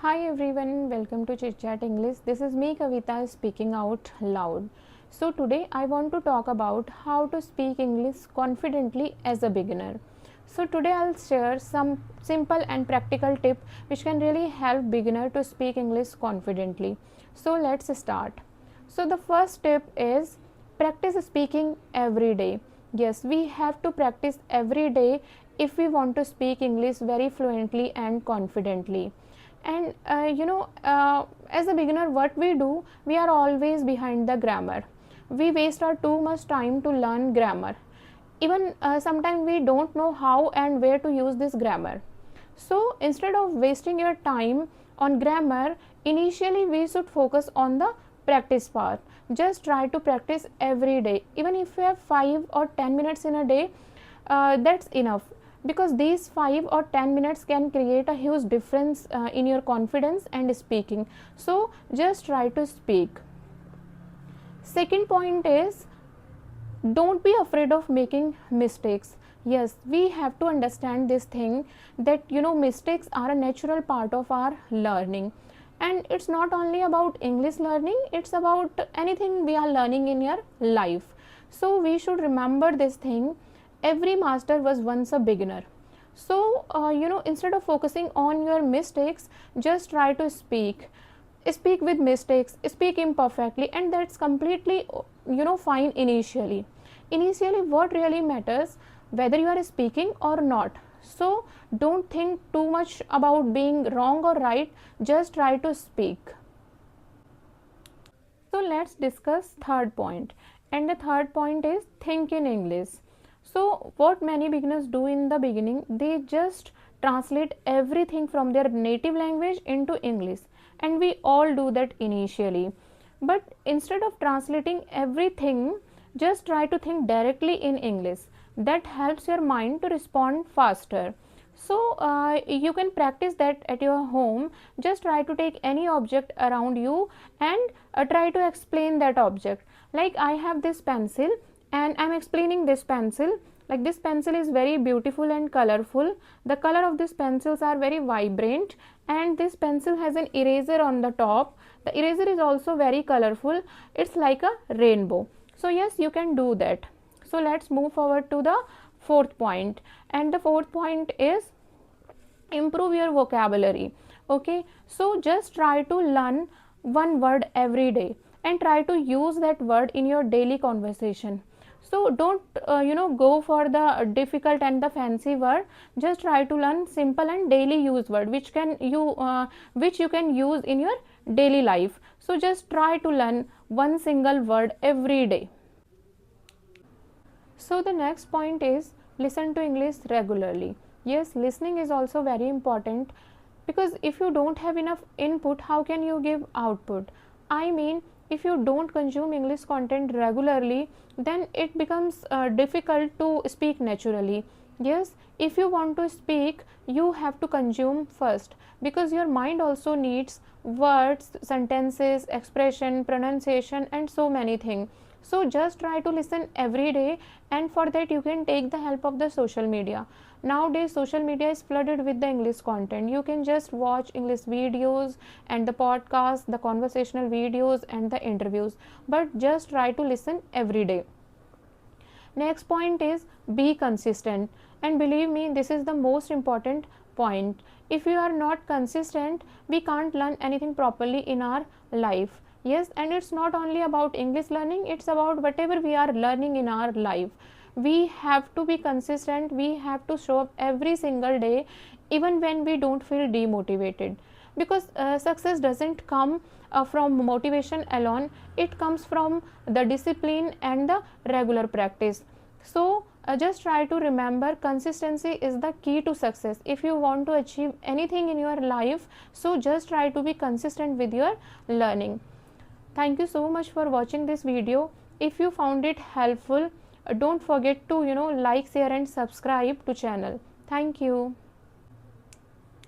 Hi everyone, welcome to Chit Chat English. This is me Kavita speaking out loud. So today I want to talk about how to speak English confidently as a beginner. So today I'll share some simple and practical tip which can really help beginner to speak English confidently. So let's start. So the first tip is practice speaking every day. Yes, we have to practice every day if we want to speak English very fluently and confidently. And as a beginner, what we do, we are always behind the grammar. We waste our too much time to learn grammar. Even sometimes we don't know how and where to use this grammar. So instead of wasting your time on grammar, initially we should focus on the practice part. Just try to practice every day. Even if you have 5 or 10 minutes in a day, that's enough, because these 5 or 10 minutes can create a huge difference in your confidence and speaking. So just try to speak. Second point is, don't be afraid of making mistakes. Yes, we have to understand this thing that mistakes are a natural part of our learning, and it's not only about English learning, it's about anything we are learning in your life. So we should remember this thing. Every master was once a beginner. So instead of focusing on your mistakes, just try to speak with mistakes, speak imperfectly, and that's completely fine. Initially what really matters, whether you are speaking or not. So don't think too much about being wrong or right, just try to speak. So let's discuss third point, and the third point is think in English. So what many beginners do in the beginning, they just translate everything from their native language into English, and we all do that initially. But instead of translating everything, just try to think directly in English. That helps your mind to respond faster. So you can practice that at your home. Just try to take any object around you and try to explain that object. Like, I have this pencil and I'm explaining this pencil. Like, this pencil is very beautiful and colorful. The color of these pencils are very vibrant, and this pencil has an eraser on the top. The eraser is also very colorful. It's like a rainbow. So yes, you can do that. So let's move forward to the fourth point, and the fourth point is improve your vocabulary. Okay, so just try to learn one word every day and try to use that word in your daily conversation. So don't go for the difficult and the fancy word. Just try to learn simple and daily use word which you can use in your daily life. So just try to learn one single word every day. So the next point is listen to English regularly. Yes, listening is also very important, because if you don't have enough input, how can you give output? I mean, if you don't consume English content regularly, then it becomes difficult to speak naturally. Yes, if you want to speak, you have to consume first, because your mind also needs words, sentences, expression, pronunciation, and so many things. So just try to listen every day, and for that you can take the help of the social media. Nowadays social media is flooded with the English content. You can just watch English videos and the podcasts, the conversational videos and the interviews, but just try to listen every day. Next point is be consistent, and believe me, this is the most important point. If you are not consistent, we can't learn anything properly in our life. Yes, and it's not only about English learning, it's about whatever we are learning in our life. We have to be consistent, we have to show up every single day, even when we don't feel demotivated, because success doesn't come from motivation alone, it comes from the discipline and the regular practice. So just try to remember, consistency is the key to success. If you want to achieve anything in your life, so just try to be consistent with your learning. Thank you so much for watching this video. If you found it helpful, don't forget to like, share and subscribe to channel. Thank you.